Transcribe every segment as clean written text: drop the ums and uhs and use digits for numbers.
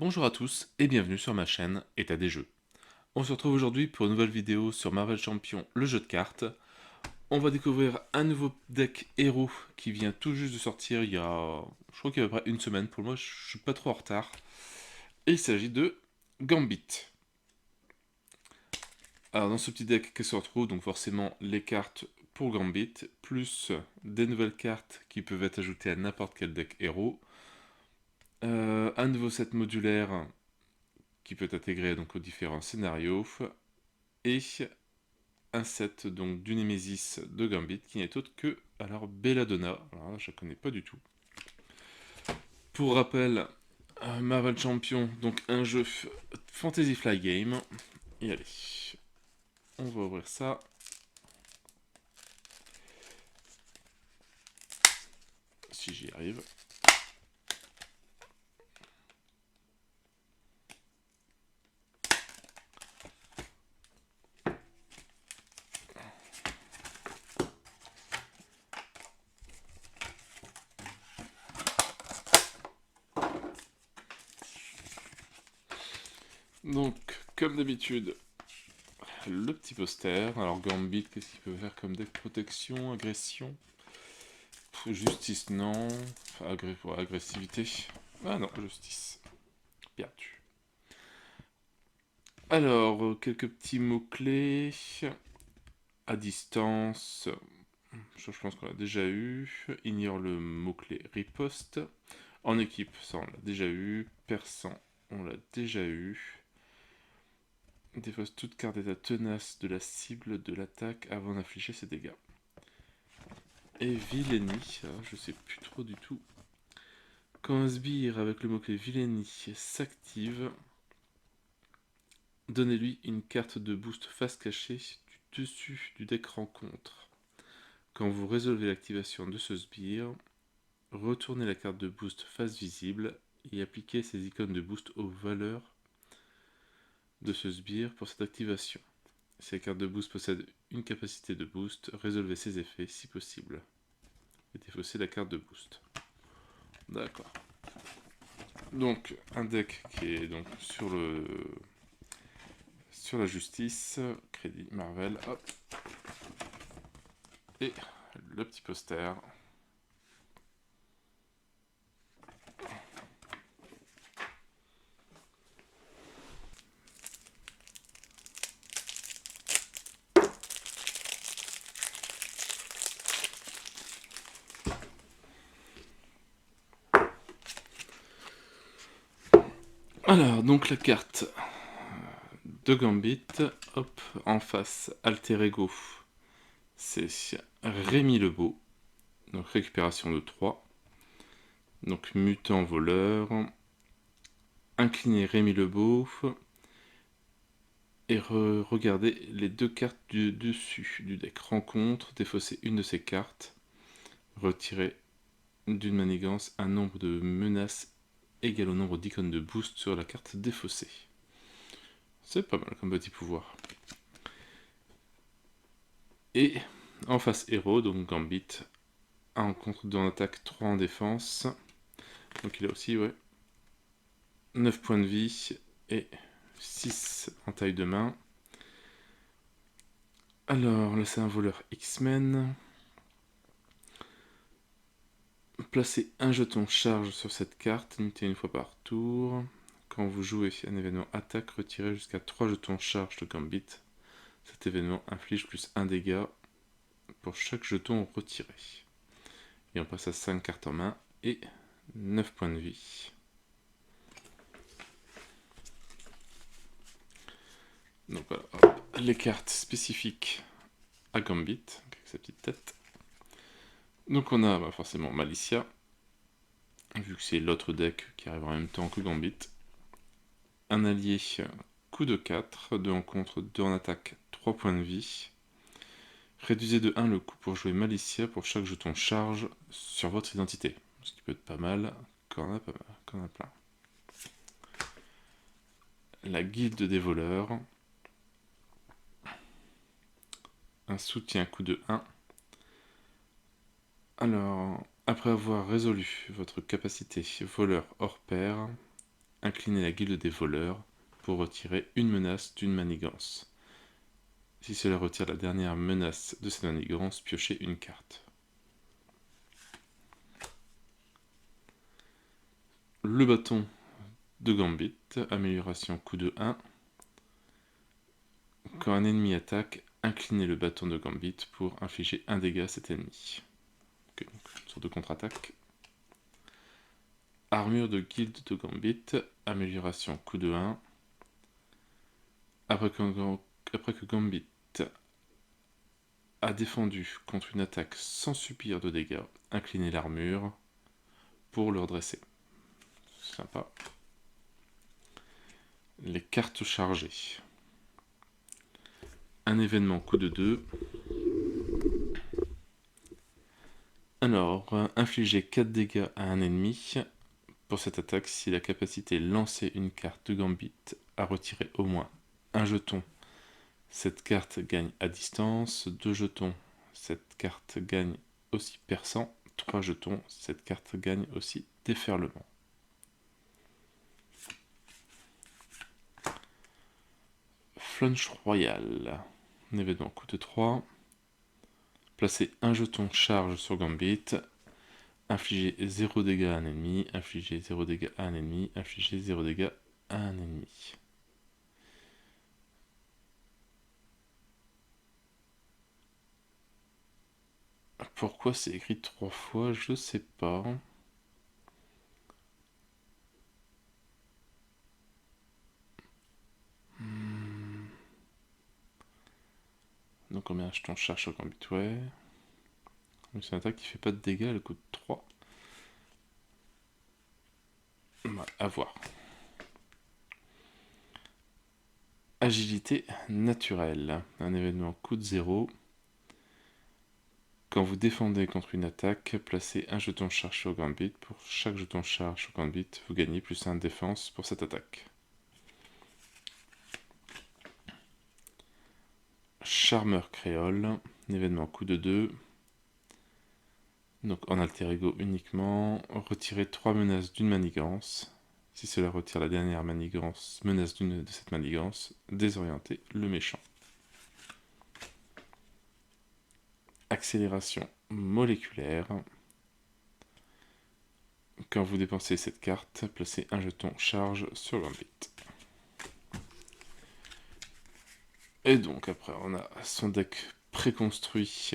Bonjour à tous et bienvenue sur ma chaîne État des jeux. On se retrouve aujourd'hui pour une nouvelle vidéo sur Marvel Champion, le jeu de cartes. On va découvrir un nouveau deck héros qui vient tout juste de sortir il y a, je crois qu'il y a à peu près une semaine. Pour moi, je suis pas trop en retard. Et il s'agit de Gambit. Alors dans ce petit deck, qu'est-ce qu'on retrouve? Donc forcément les cartes pour Gambit, plus des nouvelles cartes qui peuvent être ajoutées à n'importe quel deck héros. Un nouveau set modulaire qui peut intégrer donc aux différents scénarios. Et un set donc du Nemesis de Gambit qui n'est autre que alors Belladonna. Alors là, je ne connais pas du tout. Pour rappel, Marvel Champion, donc un jeu Fantasy Fly Game. Et allez, on va ouvrir ça. Si j'y arrive. Donc, comme d'habitude, le petit poster. Alors Gambit, qu'est-ce qu'il peut faire comme deck? Protection, agression. Justice, non. Enfin, pour agressivité. Ah non, justice. Perdu. Alors, quelques petits mots-clés. À distance, je pense qu'on l'a déjà eu. Ignore le mot-clé riposte. En équipe, ça on l'a déjà eu. Perçant, on l'a déjà eu. Défausse toute carte d'état tenace de la cible de l'attaque avant d'infliger ses dégâts. Et Vilainie, je sais plus trop du tout. Quand un sbire avec le mot-clé Vilainie s'active, donnez-lui une carte de boost face cachée du dessus du deck rencontre. Quand vous résolvez l'activation de ce sbire, retournez la carte de boost face visible et appliquez ces icônes de boost aux valeurs de ce sbire pour cette activation. Si la carte de boost possède une capacité de boost, résolvez ses effets si possible. Et défaussez la carte de boost. D'accord. Donc un deck qui est donc sur la justice, crédit Marvel, hop. Et le petit poster. Alors, donc la carte de Gambit, hop, en face, Alter Ego, c'est Rémi Lebeau, donc récupération de 3, donc mutant voleur, incliné Rémi Lebeau, et regardez les deux cartes du dessus du deck. Rencontre, défausser une de ces cartes, retirer d'une manigance un nombre de menaces égal au nombre d'icônes de boost sur la carte défaussée. C'est pas mal comme petit pouvoir. Et en face héros, donc Gambit, 1 en contre, 2 en attaque, 3 en défense. Donc il a aussi, ouais, 9 points de vie et 6 en taille de main. Alors là c'est un voleur X-Men. Placez un jeton charge sur cette carte, limité une fois par tour. Quand vous jouez un événement attaque, retirez jusqu'à 3 jetons charge de Gambit. Cet événement inflige plus 1 dégât pour chaque jeton retiré. Et on passe à 5 cartes en main et 9 points de vie. Donc voilà, les cartes spécifiques à Gambit, avec sa petite tête. Donc on a forcément Malicia, vu que c'est l'autre deck qui arrive en même temps que Gambit. Un allié, coup de 4, 2 en contre, 2 en attaque, 3 points de vie. Réduisez de 1 le coût pour jouer Malicia pour chaque jeton charge sur votre identité. Ce qui peut être pas mal quand on a, plein. La guilde des voleurs. Un soutien coup de 1. Alors, après avoir résolu votre capacité voleur hors pair, inclinez la guilde des voleurs pour retirer une menace d'une manigance. Si cela retire la dernière menace de cette manigance, piochez une carte. Le bâton de Gambit, amélioration coup de 1. Quand un ennemi attaque, inclinez le bâton de Gambit pour infliger un dégât à cet ennemi. Okay, donc, une sorte de contre-attaque. Armure de guilde de Gambit, amélioration coup de 1. Après que Gambit a défendu contre une attaque sans subir de dégâts, inclinez l'armure pour le redresser. C'est sympa. Les cartes chargées. Un événement coup de 2. Alors, infliger 4 dégâts à un ennemi. Pour cette attaque, si la capacité lancer une carte de Gambit a retiré au moins un jeton, cette carte gagne à distance. 2 jetons, cette carte gagne aussi perçant. 3 jetons, cette carte gagne aussi déferlement. Flunch Royal. Un événement coup de 3. Placez un jeton charge sur Gambit. Infligez 0 dégâts à un ennemi. Infligez 0 dégâts à un ennemi. Infligez 0 dégâts à un ennemi. Pourquoi c'est écrit 3 fois? Je sais pas. Donc combien je t'en charge sur Gambit? Ouais. C'est une attaque qui fait pas de dégâts, elle coûte 3. À voir. Agilité naturelle. Un événement coûte 0. Quand vous défendez contre une attaque, placez un jeton charge sur Gambit. Pour chaque jeton charge sur Gambit, vous gagnez plus 1 de défense pour cette attaque. Charmeur créole. Un événement coup de 2. Donc en alter ego uniquement. Retirez 3 menaces d'une manigance. Si cela retire la dernière menace de cette manigance, désorientez le méchant. Accélération moléculaire. Quand vous dépensez cette carte, placez un jeton charge sur Gambit. Et donc après on a son deck préconstruit.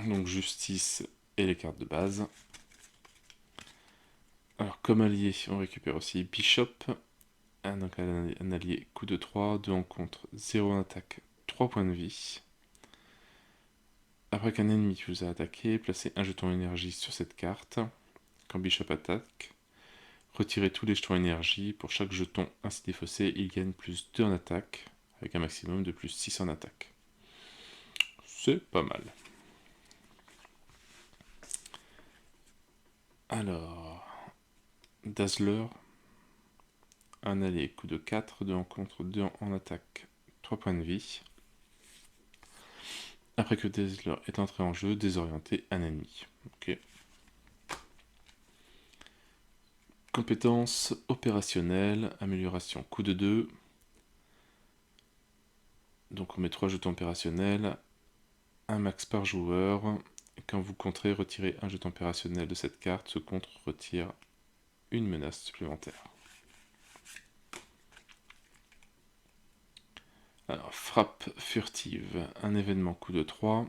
Donc justice et les cartes de base. Alors comme allié, on récupère aussi Bishop. Donc un allié coup de 3, 2 en contre, 0 en attaque, 3 points de vie. Après qu'un ennemi vous a attaqué, placez un jeton énergie sur cette carte. Quand Bishop attaque, retirez tous les jetons énergie. Pour chaque jeton ainsi défaussé, il gagne plus 2 en attaque, avec un maximum de plus 6 en attaque. C'est pas mal. Alors, Dazzler, un allié coup de 4, 2 en contre, 2 en attaque, 3 points de vie. Après que Dazzler est entré en jeu, désorientez un ennemi. Ok. Compétences opérationnelles, amélioration coup de 2. Donc on met 3 jetons opérationnels, un max par joueur. Quand vous contrez, retirez un jeton opérationnel de cette carte, ce contre retire une menace supplémentaire. Alors, frappe furtive, un événement coup de 3.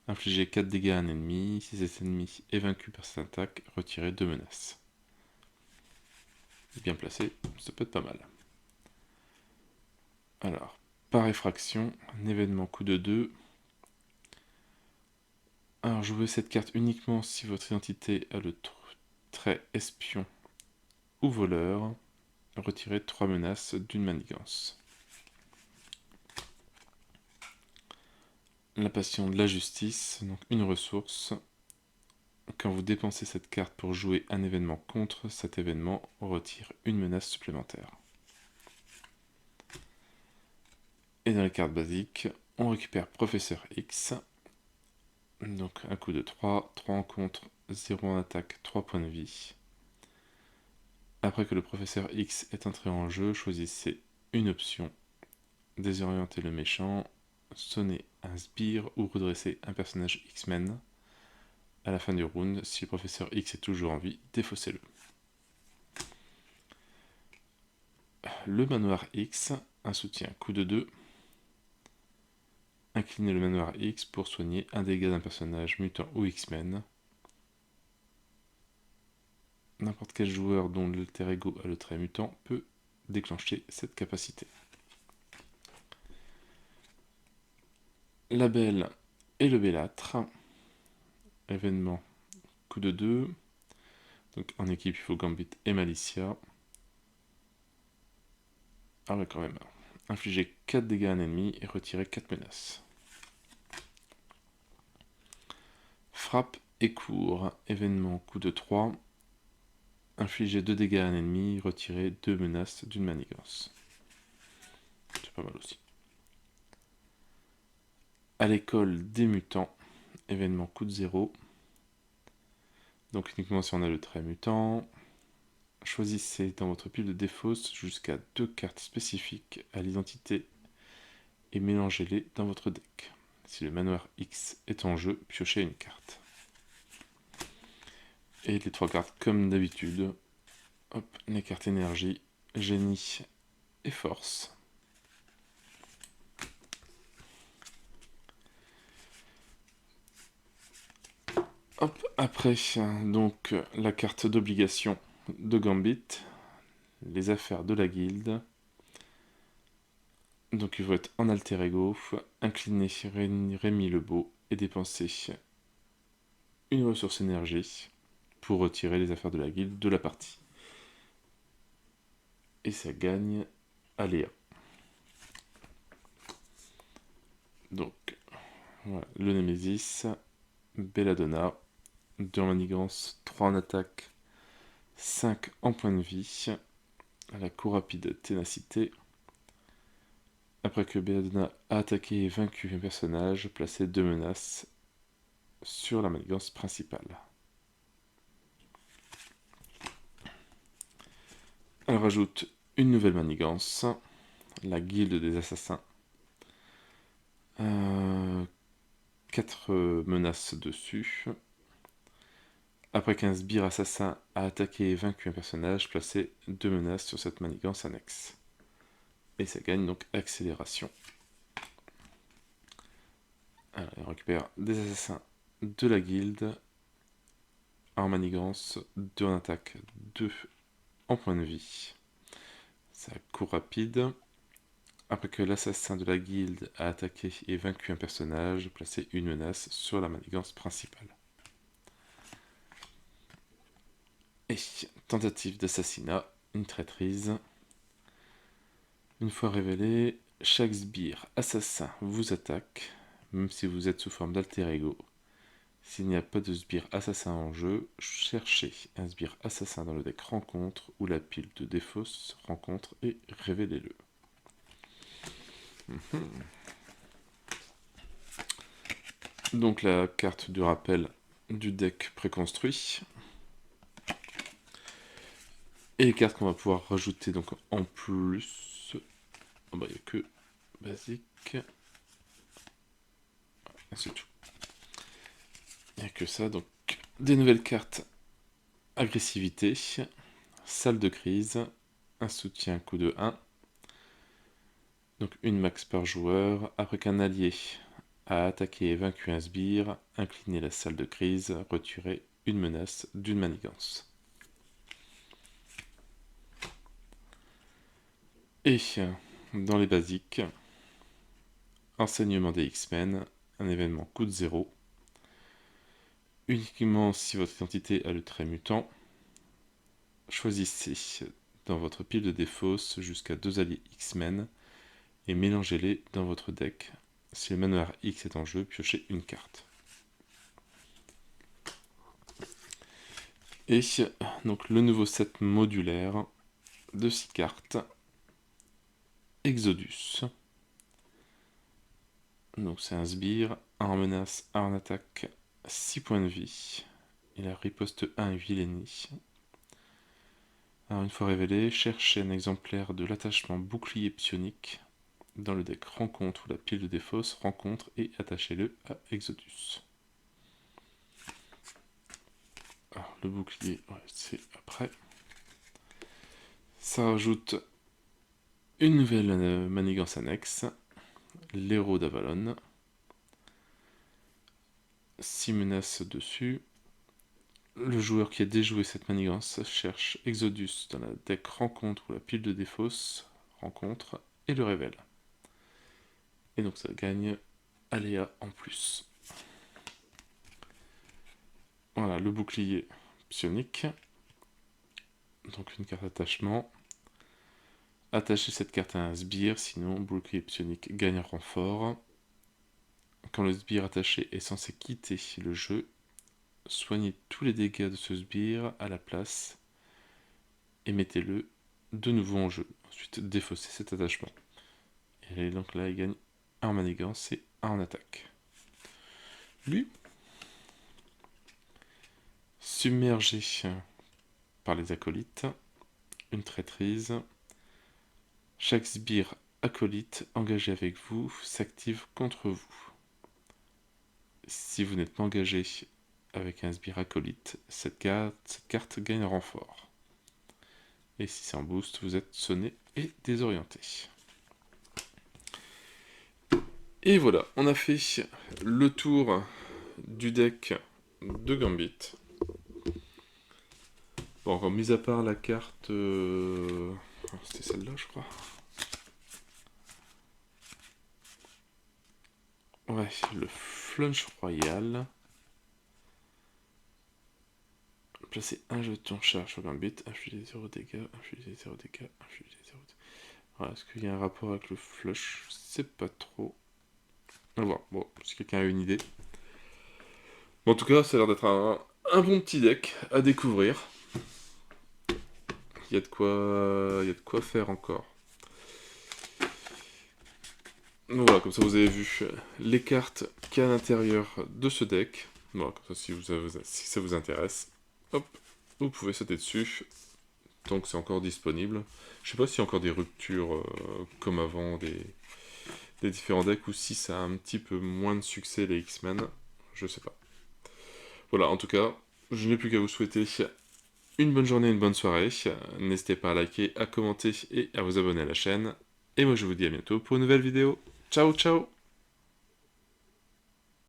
Infligez 4 dégâts à un ennemi. Si cet ennemi est vaincu par cette attaque, retirez 2 menaces. Bien placé, ça peut être pas mal. Alors, par effraction, un événement coup de 2. Alors, jouez cette carte uniquement si votre identité a le trait espion ou voleur. Retirez 3 menaces d'une manigance. La passion de la justice, donc une ressource. Quand vous dépensez cette carte pour jouer un événement contre cet événement, on retire une menace supplémentaire. Et dans les cartes basiques, on récupère Professeur X. Donc un coup de 3, 3 en contre, 0 en attaque, 3 points de vie. Après que le professeur X est entré en jeu, choisissez une option. Désorienter le méchant, sonner un sbire ou redresser un personnage X-Men. À la fin du round, si le professeur X est toujours en vie, défaussez-le. Le manoir X, un soutien coup de 2. Inclinez le manoir X pour soigner un dégât d'un personnage mutant ou X-Men. N'importe quel joueur dont l'alter ego a le trait mutant peut déclencher cette capacité. La belle et le bellâtre. Événement coup de 2. Donc en équipe, il faut Gambit et Malicia. Ah ouais, quand même. Infliger 4 dégâts à un ennemi et retirer 4 menaces. Frappe et cours. Événement coup de 3. Infliger 2 dégâts à un ennemi, retirer 2 menaces d'une manigance. C'est pas mal aussi. À l'école des mutants. Événement coup de 0. Donc uniquement si on a le trait mutant. Choisissez dans votre pile de défausse jusqu'à 2 cartes spécifiques à l'identité et mélangez-les dans votre deck. Si le manoir X est en jeu, piochez une carte. Et les 3 cartes comme d'habitude. Hop, les cartes énergie, génie et force. Hop, après, donc la carte d'obligation de Gambit, les affaires de la guilde. Donc il faut être en alter ego, incliner Rémi le Beau et dépenser une ressource énergie pour retirer les affaires de la guilde de la partie. Et ça gagne Aléa. Donc, voilà, le Némésis, Belladonna, 2 en manigance, 3 en attaque, 5 en point de vie, la cour rapide ténacité. Après que Belladonna a attaqué et vaincu un personnage, placez 2 menaces sur la manigance principale. Elle rajoute une nouvelle manigance, la guilde des assassins. 4 menaces dessus. Après qu'un sbire assassin a attaqué et vaincu un personnage, placez 2 menaces sur cette manigance annexe. Et ça gagne donc accélération. Alors, on récupère des assassins de la guilde en manigance, 2 en attaque, 2 en point de vie. Ça court rapide. Après que l'assassin de la guilde a attaqué et vaincu un personnage, placez une menace sur la manigance principale. Et tentative d'assassinat, une traîtrise. Une fois révélé, chaque sbire assassin vous attaque, même si vous êtes sous forme d'alter ego. S'il n'y a pas de sbire assassin en jeu, cherchez un sbire assassin dans le deck rencontre ou la pile de défausse rencontre et révélez-le. Donc la carte du rappel du deck préconstruit. Et les cartes qu'on va pouvoir rajouter donc en plus. Oh bah il n'y a que basique. C'est tout. Il n'y a que ça. Donc des nouvelles cartes. Agressivité. Salle de crise. Un soutien coup de 1. Donc une max par joueur. Après qu'un allié a attaqué et vaincu un sbire, inclinez la salle de crise, retirez une menace d'une manigance. Et dans les basiques, enseignement des X-Men, un événement coup de 0. Uniquement si votre identité a le trait mutant. Choisissez dans votre pile de défausse jusqu'à 2 alliés X-Men et mélangez-les dans votre deck. Si le manoir X est en jeu, piochez une carte. Et donc le nouveau set modulaire de 6 cartes. Exodus. Donc c'est un sbire, 1 en menace, 1 en attaque, 6 points de vie. Il a riposte 1 et Vilenie. Alors une fois révélé, cherchez un exemplaire de l'attachement bouclier psionique dans le deck rencontre ou la pile de défausse rencontre et attachez-le à Exodus. Alors le bouclier, ouais, c'est après. Ça rajoute une nouvelle manigance annexe, l'héros d'Avalon. 6 menaces dessus. Le joueur qui a déjoué cette manigance cherche Exodus dans la deck rencontre ou la pile de défausse rencontre et le révèle. Et donc ça gagne aléa en plus. Voilà, le bouclier psionique. Donc une carte attachement. Attachez cette carte à un sbire, sinon bouclier psionique gagne un renfort. Quand le sbire attaché est censé quitter le jeu, soignez tous les dégâts de ce sbire à la place et mettez-le de nouveau en jeu. Ensuite, défaussez cet attachement. Et donc là, il gagne 1 en manigance et 1 en attaque. Lui, submergé par les acolytes, une traîtrise. Chaque sbire acolyte engagé avec vous s'active contre vous. Si vous n'êtes pas engagé avec un sbire acolyte, cette carte gagne un renfort. Et si c'est en boost, vous êtes sonné et désorienté. Et voilà, on a fait le tour du deck de Gambit. Bon, encore mis à part la carte... c'était celle-là, je crois. Ouais, le Flunch Royal. Placez un jeton charge sur Gambit, infligez 0 dégâts, infligez 0 dégâts, infligez 0 dégâts. Voilà, est-ce qu'il y a un rapport avec le flush? Je sais pas trop. On va voir, bon, si quelqu'un a une idée. Bon, en tout cas, ça a l'air d'être un bon petit deck à découvrir. Il y a de quoi faire encore. Donc voilà, comme ça vous avez vu les cartes qu'il y a à l'intérieur de ce deck. Voilà, comme ça si ça vous intéresse, hop, vous pouvez sauter dessus. Tant que c'est encore disponible. Je sais pas s'il y a encore des ruptures comme avant des différents decks ou si ça a un petit peu moins de succès les X-Men. Je sais pas. Voilà, en tout cas, je n'ai plus qu'à vous souhaiter une bonne journée, une bonne soirée. N'hésitez pas à liker, à commenter et à vous abonner à la chaîne. Et moi je vous dis à bientôt pour une nouvelle vidéo. Ciao ciao!